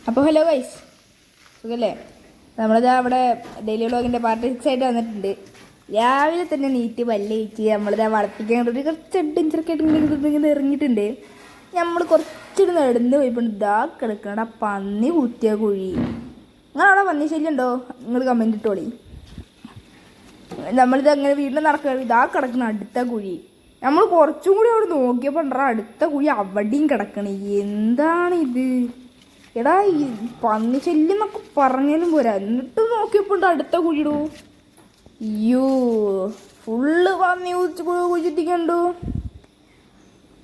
അപ്പോൾ hello guys, സുഖല്ലേ? നമ്മളിതാ അവിടെ ഡെയിലി വ്ളോഗിൻ്റെ പാർട്ട് 6 ആയിട്ട് വന്നിട്ടുണ്ട്. രാവിലെ തന്നെ നീറ്റ് പല്ലിച്ച് നമ്മളിതാ വളർത്തിക്കാൻ കുറച്ചെട്ടും ചെറുക്കായിട്ട് ഇറങ്ങിയിട്ടുണ്ട്. നമ്മൾ കുറച്ചിട്ട് നടന്ന് പോയിപ്പോൾ ഇതാ കിടക്കണ പന്നി കുത്തിയ കുഴി. നിങ്ങളവിടെ പന്നി ശല്യം ഉണ്ടോ? നിങ്ങൾ കമൻറ്റ് ഇട്ടോളി. നമ്മളിത് അങ്ങനെ വീട്ടിൽ നടക്കുക, ഇതാ കിടക്കണം അടുത്ത കുഴി. നമ്മൾ കുറച്ചും കൂടി അവിടെ നോക്കിയപ്പോൾ അടുത്ത കുഴി അവിടെയും കിടക്കണേ. എന്താണിത്? എടാ, ഈ പന്നി ശല്യം എന്നൊക്കെ പറഞ്ഞാലും പോരാ, എന്നിട്ട് നോക്കിയപ്പോൾ അടുത്ത കുഴിയിടൂ. അയ്യോ, ഫുള്ള് പന്നി കുഴിച്ചിട്ടിക്കണ്ടു.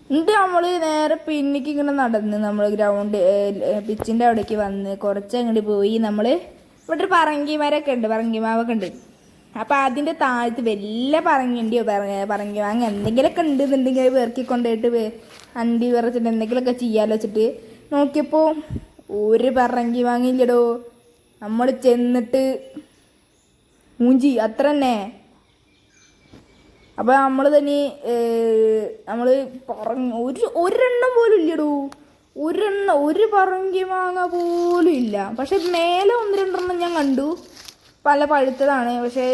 എന്നിട്ട് നമ്മൾ നേരെ പിന്നിക്ക് ഇങ്ങനെ നടന്ന് നമ്മൾ ഗ്രൗണ്ട് പിച്ചിൻ്റെ അവിടേക്ക് വന്ന് കുറച്ച് അങ്ങോട്ട് പോയി. നമ്മൾ ഇവിടെ ഒരു പറങ്കിമാരൊക്കെ ഉണ്ട്, പറങ്കിമാവൊക്കെ ഉണ്ട്. അപ്പം അതിൻ്റെ താഴത്ത് വലിയ പറങ്ങിൻ്റെയോ പറങ്കി മാങ്ങ എന്തെങ്കിലുമൊക്കെ ഉണ്ടെന്നുണ്ടെങ്കിൽ പെറുക്കി കൊണ്ടുപോയിട്ട് അണ്ടി വിറച്ചിട്ട് എന്തെങ്കിലുമൊക്കെ ചെയ്യാമല്ലോ വെച്ചിട്ട് നോക്കിയപ്പോൾ ഒരു പറങ്കി വാങ്ങിയില്ലടോ. നമ്മൾ ചെന്നിട്ട് മൂഞ്ചി അത്ര തന്നെ. അപ്പോൾ നമ്മൾ തന്നെ നമ്മൾ ഒരെണ്ണം പോലും ഇല്ലടോ. ഒരു പറങ്കി മാങ്ങ പോലും ഇല്ല. പക്ഷെ മേലെ 1-2 ഞാൻ കണ്ടു, പല പഴുത്തതാണ്. പക്ഷേ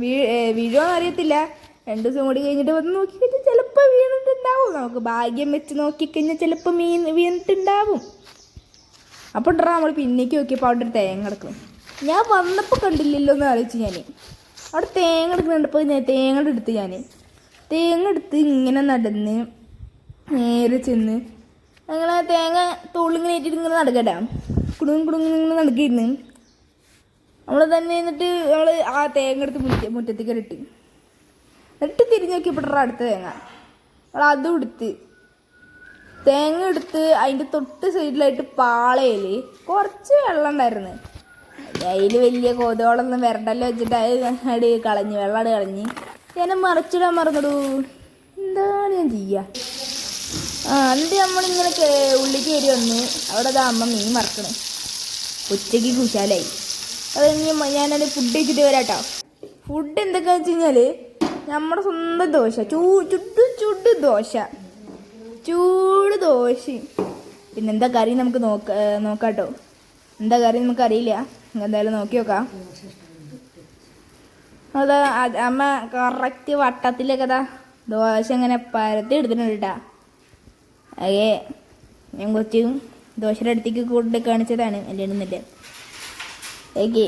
വീഴുമെന്ന് അറിയത്തില്ല. 2 ദിവസം കൂടി കഴിഞ്ഞിട്ട് വന്ന് നോക്കിക്കഴിഞ്ഞാൽ ചിലപ്പോൾ വീണിട്ടുണ്ടാവും. നമുക്ക് ഭാഗ്യം വെച്ച് നോക്കിക്കഴിഞ്ഞാൽ ചിലപ്പോൾ വീണിട്ടുണ്ടാവും. അപ്പോൾ നമ്മൾ പിന്നേക്ക് നോക്കിയപ്പോൾ അവിടെ ഒരു തേങ്ങ കിടക്കും. ഞാൻ വന്നപ്പോൾ കണ്ടില്ലല്ലോ എന്ന് ആലോചിച്ച് ഞാൻ അവിടെ തേങ്ങ എടുക്കുന്നുണ്ടപ്പോൾ തേങ്ങ എടുത്ത് ഇങ്ങനെ നടന്ന് നേരെ ചെന്ന് അങ്ങനെ തേങ്ങ തോളിങ്ങനെ ഏറ്റിട്ട് ഇങ്ങനെ നടക്കട്ടാ കുടുങ്ങിങ്ങനെ നടക്കിയിരുന്നു. നമ്മൾ തന്നെ എന്നിട്ട് നമ്മൾ ആ തേങ്ങ എടുത്ത് മുറ്റത്തേക്ക് എന്നിട്ട് തിരിഞ്ഞ് നോക്കിയപ്പോൾ അടുത്ത തേങ്ങ നമ്മൾ അതും തേങ്ങ എടുത്ത് അതിൻ്റെ തൊട്ട് സൈഡിലായിട്ട് പാളയിൽ കുറച്ച് വെള്ളം ഉണ്ടായിരുന്നു. അതിൽ വലിയ കൊതോളൊന്നും വരണ്ടല്ലോ വെച്ചിട്ട് അത് കളഞ്ഞ് വെള്ളം കളഞ്ഞ് ഞാൻ മറിച്ചിടാൻ മറന്നിടൂ. എന്താണ് ഞാൻ ചെയ്യുക? എന്നിട്ട് നമ്മളിങ്ങനെ ഉള്ളിൽ കയറി വന്ന് അവിടെ അത് അമ്മ മീൻ മറക്കണം. ഉച്ചയ്ക്ക് കുശാലായി. അത് കഴിഞ്ഞ് ഞാനത് ഫുഡ് കഴിച്ചിട്ട് വരാട്ടോ. ഫുഡ് എന്തൊക്കെയാണെന്ന് വെച്ച് കഴിഞ്ഞാൽ നമ്മുടെ സ്വന്തം ദോശ, ചുട് ദോശ, ചൂട് ദോശയും. പിന്നെ എന്താ കറി നമുക്ക് നോക്കാട്ടോ. എന്താ കറി നമുക്കറിയില്ല, എന്തായാലും നോക്കി നോക്കാം. അതാ അമ്മ കറക്റ്റ് വട്ടത്തിലൊക്കെ ദോശ ഇങ്ങനെ പരത്തി എടുത്തിട്ടുണ്ട് കേട്ടാ. അതെ, ഞാൻ കുറച്ച് ദോശയുടെ അടുത്തേക്ക് കൊണ്ട് കാണിച്ചതാണ്, അല്ലേണമെന്നില്ല. ഓക്കെ,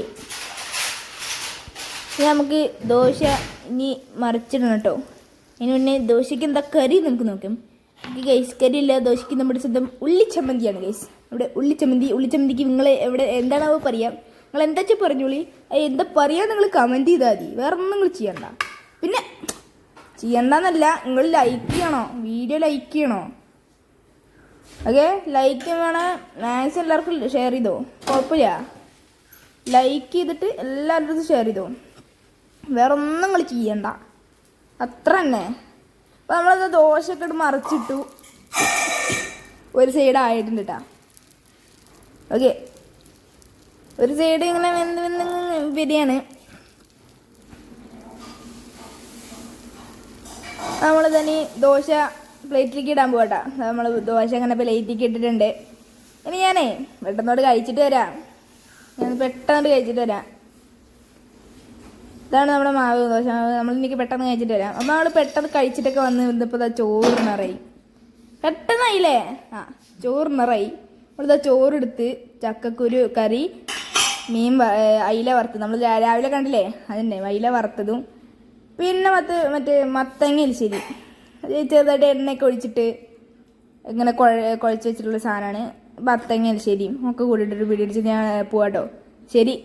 നമുക്ക് ദോശ ഇനി മറിച്ചിടണം കേട്ടോ. അതിന് മുന്നേ ദോശയ്ക്ക് എന്താ കറി നമുക്ക് നോക്കാം. ഗൈസ്, കരിയില്ല ദോശയ്ക്ക് നമ്മുടെ സ്വന്തം ഉള്ളിച്ചമ്മന്തിയാണ് ഗൈസ്. ഇവിടെ ഉള്ളിച്ചമ്മന്തിക്ക് നിങ്ങൾ എവിടെ എന്താണാവോ പറയാം. നിങ്ങൾ എന്താ വെച്ചാൽ പറഞ്ഞോളി. എന്താ പറയാ നിങ്ങൾ കമൻറ്റ് ചെയ്താൽ മതി, വേറെ ഒന്നും നിങ്ങൾ ചെയ്യണ്ട. പിന്നെ ചെയ്യണ്ടെന്നല്ല, നിങ്ങൾ ലൈക്ക് ചെയ്യണോ, വീഡിയോ ലൈക്ക് ചെയ്യണോ. ഓക്കെ, ലൈക്ക് വേണം. മാക്സിമം എല്ലാവർക്കും ഷെയർ ചെയ്തോ, കുഴപ്പമില്ല. ലൈക്ക് ചെയ്തിട്ട് എല്ലാവരുടെ അടുത്തും ഷെയർ ചെയ്തോ. വേറെ ഒന്നും നിങ്ങൾ ചെയ്യണ്ട, അത്ര തന്നെ. അപ്പോൾ നമ്മളത് ദോശയൊക്കെ ഇട്ട് മറിച്ചിട്ടു. ഒരു സൈഡ് ആയിട്ടുണ്ട് കേട്ടോ. ഓക്കെ, ഒരു സൈഡ് ഇങ്ങനെ വെന്ത് ബിരിയാണി. നമ്മൾ തന്നെ ദോശ പ്ലേറ്റിലേക്ക് ഇടാൻ പോകട്ടാ. നമ്മൾ ദോശ അങ്ങനെ പ്ലേറ്റിലേക്ക് ഇട്ടിട്ടുണ്ട്. ഇനി ഞാനേ പെട്ടെന്നോട് കഴിച്ചിട്ട് വരാം. ഇതാണ് നമ്മുടെ മാവ്, ദോശ മാവ്. നമ്മളിനിക്ക് പെട്ടെന്ന് കഴിച്ചിട്ട് വരാം. അപ്പോൾ നമ്മൾ പെട്ടെന്ന് കഴിച്ചിട്ടൊക്കെ വന്ന് വന്നപ്പോൾ ചോറിനിറയി. പെട്ടെന്നായില്ലേ? ചോറിനിറയി. നമ്മളിതാ ചോറെടുത്ത് ചക്കക്കുരു കറി, മീൻ അയില വറുത്തത്. നമ്മൾ രാവിലെ കണ്ടില്ലേ, അതിൻ്റെ അയില വറുത്തതും. പിന്നെ മറ്റേ മത്തങ്ങ എലിശ്ശേരി, അത് ചെറുതായിട്ട് എണ്ണയൊക്കെ ഒഴിച്ചിട്ട് ഇങ്ങനെ കുഴച്ച് വെച്ചിട്ടുള്ള സാധനമാണ്. മത്തങ്ങ എലിശ്ശേരിയും ഒക്കെ കൂടിയിട്ടൊരു പിടിച്ച് ഞാൻ പോവാട്ടോ. ശരി.